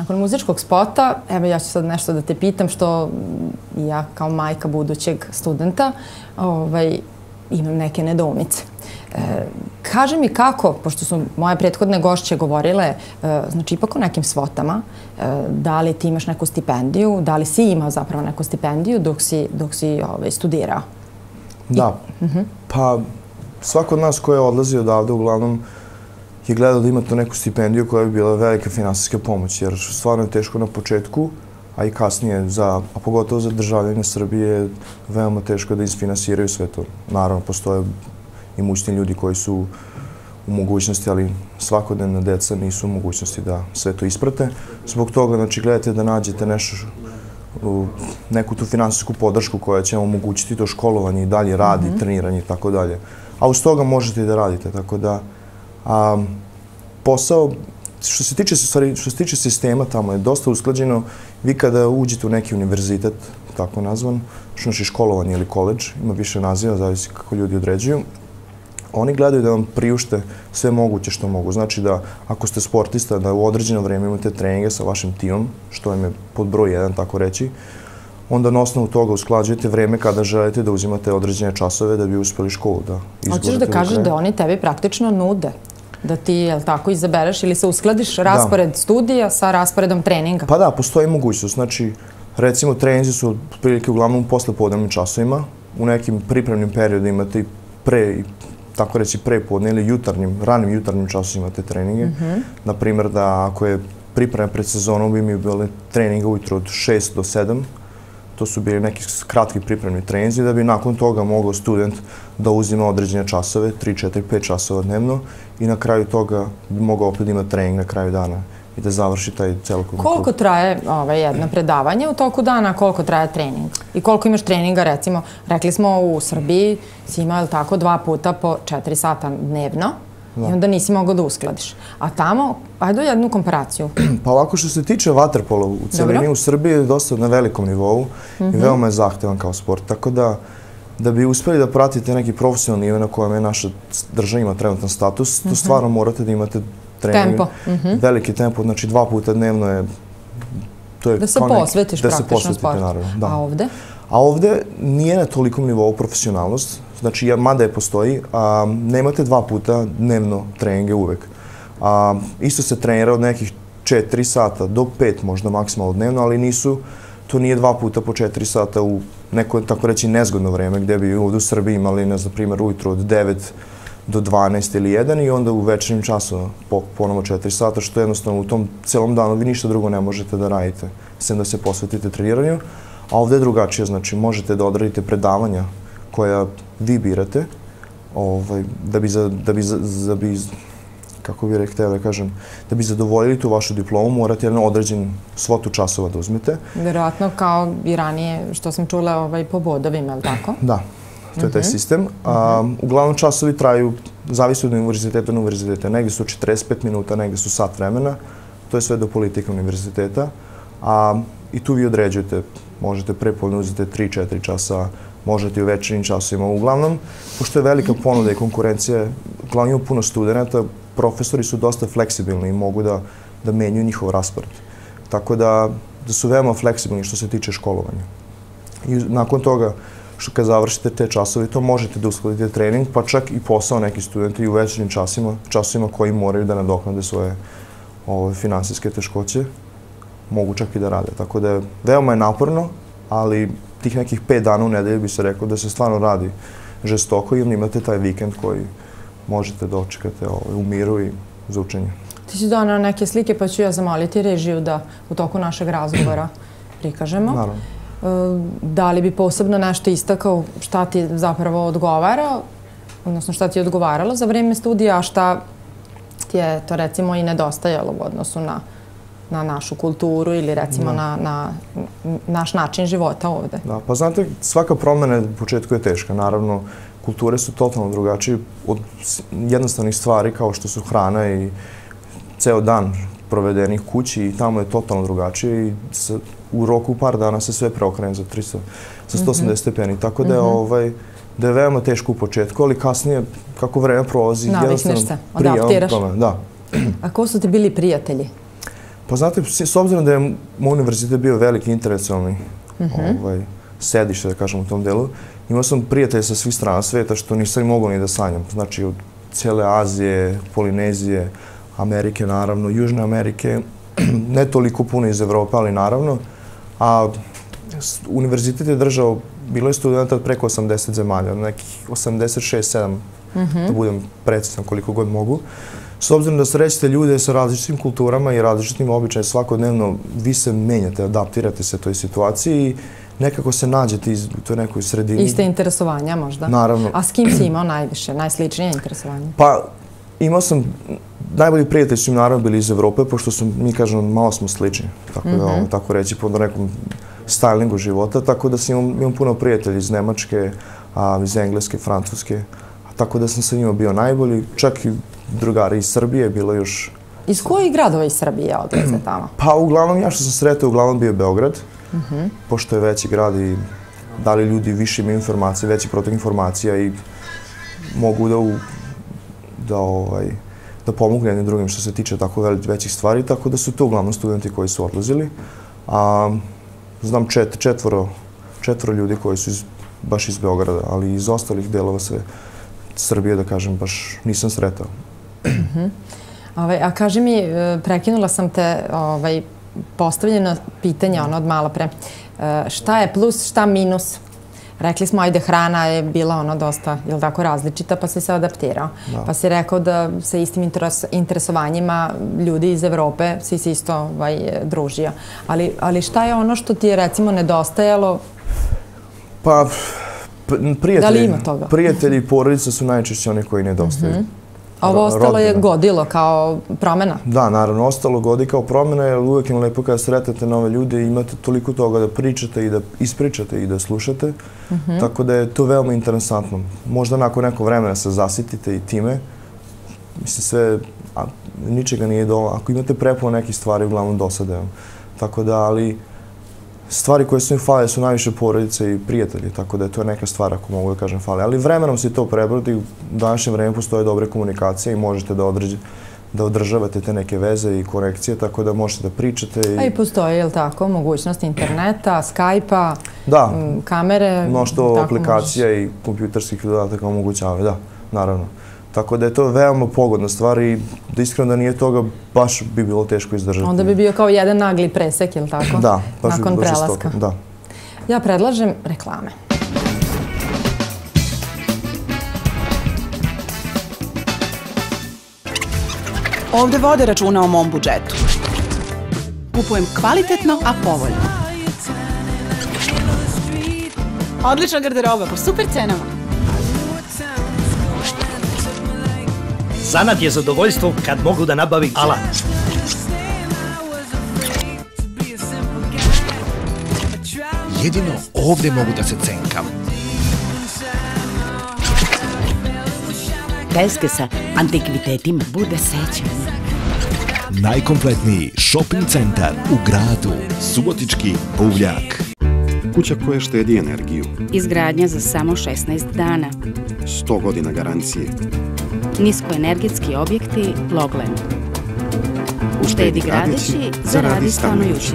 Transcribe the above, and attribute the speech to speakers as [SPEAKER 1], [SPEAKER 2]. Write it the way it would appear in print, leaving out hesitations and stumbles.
[SPEAKER 1] Nakon muzičkog spota, evo ja ću sad nešto da te pitam, što ja kao majka budućeg studenta imam neke nedoumice. Kaži mi kako, pošto su moje prethodne gošće govorile, znači ipak o nekim svotama, da li ti imaš neku stipendiju, da li si imao zapravo neku stipendiju dok si studirao?
[SPEAKER 2] Da, pa svako od nas ko je odlazio odavde uglavnom je gledao da ima tu neku stipendiju koja bi bila velika finansijska pomoć, jer stvarno je teško na početku, a i kasnije, a pogotovo za državljane Srbije, veoma teško da isfinansiraju sve to. Naravno, postoje imućni ljudi koji su u mogućnosti, ali svakodnevna deca nisu u mogućnosti da sve to isprate. Zbog toga, znači, gledajte da nađete neku tu finansijsku podršku koja će vam omogućiti to školovanje i dalje rad i treniranje i tako dalje. A uz toga možete i da radite, tako da posao, što se tiče sistema tamo je dosta usklađeno. Vi kada uđete u neki univerzitet, tako nazvan, znači školovanje ili koledž, ima više naziva, zavisi kako ljudi određuju, oni gledaju da vam priušte sve moguće što mogu. Znači da ako ste sportista, da u određeno vreme imate treninge sa vašim timom, što vam je pod broj 1, tako reći, onda na osnovu toga usklađujete vreme kada želite da uzimate određene časove da bi uspeli školu da izgledate.
[SPEAKER 1] Hoćeš da kažeš da oni tebi praktično nude? Da ti, jel tako, izabereš ili se uskladiš raspored studija sa rasporedom treninga?
[SPEAKER 2] Pa da, postoji mogućnost. Znači, recimo, treninzi su prilike uglavnom posle podnevnim časovima. U nekim pripremnim periodima imate i tako reći prepodne ili ranim jutarnjim časovima imate treninge. Naprimjer, da ako je priprema pred sezonom, bi mi bile treninga ujutro od 6 do 7. To su bili neki kratki pripremni treninzi, da bi nakon toga mogao student da uzima određene časove, 3, 4, 5 časova dnevno i na kraju toga bi mogao opet imati trening na kraju dana i da završi taj celokupni klub.
[SPEAKER 1] Koliko traje jedno predavanje u toku dana, a koliko traje trening? I koliko imaš treninga, recimo, rekli smo u Srbiji si imao, jel tako, 2 puta po 4 sata dnevno i onda nisi mogao da uskladiš. A tamo, ajde u jednu komparaciju.
[SPEAKER 2] Pa ovako što se tiče vaterpola u celini, u Srbiji je dosta na velikom nivou i veoma je zahtevan kao sport. Tako da bi uspeli da pratite neki profesionalni nivo na kojem je naša država ima trenutno status, to stvarno morate da imate trening. Veliki tempo, znači 2 puta dnevno je...
[SPEAKER 1] Da se posvetiš praktično sportu. A ovde?
[SPEAKER 2] A ovde nije na tolikom nivou profesionalnost, znači mada je postoji, nemate 2 puta dnevno treninge uvek. Isto se trenira od nekih 4 sata do 5 možda maksimalno dnevno, ali to nije 2 puta po 4 sata u neko, tako reći, nezgodno vreme, gde bi ovdje u Srbiji imali, na primjer, ujutro od 9 do 12 ili 1 i onda u večernjim času ponovo 4 sata, što jednostavno u tom celom danu vi ništa drugo ne možete da radite, sem da se posvetite treniranju. A ovdje je drugačije, znači možete da odradite predavanja koja vi birate, kako bih htio da kažem, da bi zadovoljili tu vašu diplomu, morate jedan određen svotu časova da uzmete.
[SPEAKER 1] Vjerojatno kao i ranije, što sam čula, po bodovima, je li tako?
[SPEAKER 2] Da, to je taj sistem. Uglavnom časovi traju, zavisi od univerziteta do univerziteta. Negdje su 45 minuta, negdje su sat vremena. To je sve do politika univerziteta. I tu vi određujete, možete prepodne uzeti 3-4 časa, možete i u večernjim časovima. Uglavnom, pošto je velika ponuda i konkurencija, uglavnom ima puno studenta, profesori su dosta fleksibilni i mogu da menjuju njihov raspored. Tako da su veoma fleksibilni što se tiče školovanja. I nakon toga, kad završite te časove, to možete da uskladite trening, pa čak i posao neki studenti i u večernjim časovima koji moraju da nadoknade svoje finansijske teškoće, mogu čak i da rade. Tako da veoma je naporno, ali tih nekih 5 dana u nedelju bi se rekao da se stvarno radi žestoko i imate taj vikend koji možete da očekate u miru i za učenje.
[SPEAKER 1] Ti si donao neke slike, pa ću ja zamoliti režiju da u toku našeg razgovora prikažemo.
[SPEAKER 2] Naravno.
[SPEAKER 1] Da li bi posebno nešto istakao šta ti zapravo odgovara, odnosno šta ti je odgovaralo za vreme studija, a šta ti je to recimo i nedostajalo u odnosu na našu kulturu ili recimo na naš način života ovde?
[SPEAKER 2] Da, pa znate, svaka promjena u početku je teška. Naravno, kulture su totalno drugačije od jednostavnih stvari kao što su hrana i ceo dan provedenih kući i tamo je totalno drugačije i u roku par dana se sve preokrene za 180 stepeni. Tako da je veoma teško u početku, ali kasnije, kako vreme prolazi,
[SPEAKER 1] navikneš se, adaptiraš.
[SPEAKER 2] Da.
[SPEAKER 1] A ko su ti bili prijatelji?
[SPEAKER 2] Pa Pa znate, s obzirom da je moj univerzitet bio veliki intelektualni sedište, da kažem, u tom delu, imao sam prijatelje sa svih strana sveta što nisam mogao ni da sanjam. Znači, od cijele Azije, Polinezije, Amerike, naravno, Južne Amerike, ne toliko puno iz Evrope, ali naravno. A univerzitet je držao, bilo je studenta od preko 80 zemalja, nekih 86-7, da budem precizan koliko god mogu. S obzirom da srećete ljude sa različitim kulturama i različitim običajima svakodnevno, vi se menjate, adaptirate se toj situaciji i nekako se nađete u toj nekoj sredini.
[SPEAKER 1] Iste interesovanja možda?
[SPEAKER 2] Naravno.
[SPEAKER 1] A s kim si imao najviše, najsličnije interesovanje?
[SPEAKER 2] Pa, imao sam, najbolji prijatelji su im naravno bili iz Evrope, pošto su, mi kažemo, malo smo slični, tako da, tako reći, po nekom stylingu života, tako da imam puno prijatelja iz Nemačke, iz Engleske, Francuske, tako da sam sa njima bio najbolji, čak i drugari iz Srbije, bilo još...
[SPEAKER 1] Iz kojih gradova iz Srbije odlaze tamo?
[SPEAKER 2] Pa uglavnom, ja što sam sretao, uglavnom bio Beograd, pošto je veći grad i dali ljudi više imaju informacije, veći protok informacija i mogu da pomogu jednim drugim što se tiče tako većih stvari, tako da su to uglavnom studenti koji su odlazili. Znam četvoro ljudi koji su baš iz Beograda, ali iz ostalih delova Srbije, da kažem, baš nisam sretao.
[SPEAKER 1] A kaži mi, prekinula sam te postavljeno pitanje od malo pre. Šta je plus, šta minus? Rekli smo, ajde, hrana je bila dosta, jel tako, različita, pa si se adaptirao. Pa si rekao da sa istim interesovanjima ljudi iz Evrope si se isto družio. Ali šta je ono što ti je, recimo, nedostajalo?
[SPEAKER 2] Pa, prijatelji i porodica su najčešće oni koji nedostaju.
[SPEAKER 1] A ovo ostalo je godilo kao promjena?
[SPEAKER 2] Da, naravno, ostalo godi kao promjena, jer uvijek je lepo kada sretate nove ljude i imate toliko toga da pričate i da ispričate i da slušate. Tako da je to veoma interesantno. Možda nakon neko vremena se zasitite i time. Mislim, sve, ničega nije dovoljno. Ako imate prepuno nekih stvari, uglavnom dosade vam. Tako da, ali stvari koje su im fale su najviše porodice i prijatelji, tako da je to neka stvar, ako mogu da kažem, fale. Ali vremenom se to prebrodi, u današnje vreme postoje dobre komunikacije i možete da održavate te neke veze i korekcije, tako da možete da pričate.
[SPEAKER 1] A i postoje, je li tako, mogućnost interneta, Skype-a, kamere?
[SPEAKER 2] Mnoštvo aplikacija i kompjuterskih dodataka omogućavaju, da, naravno. Tako da je to veoma pogodna stvar i da iskreno da nije toga, baš bi bilo teško izdržati.
[SPEAKER 1] Onda bi bio kao jedan nagli presek, ili tako?
[SPEAKER 2] Da, baš bi
[SPEAKER 1] nakon
[SPEAKER 2] bilo
[SPEAKER 1] prelaska.
[SPEAKER 2] žestoko, da.
[SPEAKER 1] Ja predlažem reklame.
[SPEAKER 3] Ovde vode računa o mom budžetu. Kupujem kvalitetno, a povoljno. Odlična garderoba, po super cenama.
[SPEAKER 4] Zanat je zadovoljstvo kad mogu da nabavim alat.
[SPEAKER 5] Jedino ovdje mogu da se cenkam.
[SPEAKER 6] Keske sa antikvitetima bude sećanje.
[SPEAKER 5] Najkompletniji shopping centar u gradu. Subotički Buvljak.
[SPEAKER 7] Kuća koja štedi energiju.
[SPEAKER 6] Izgradnja za samo 16 dana.
[SPEAKER 7] 100 godina garancije.
[SPEAKER 6] Niskoenergetski objekti Logland. Uštedi gradeći, zaradi stanujući.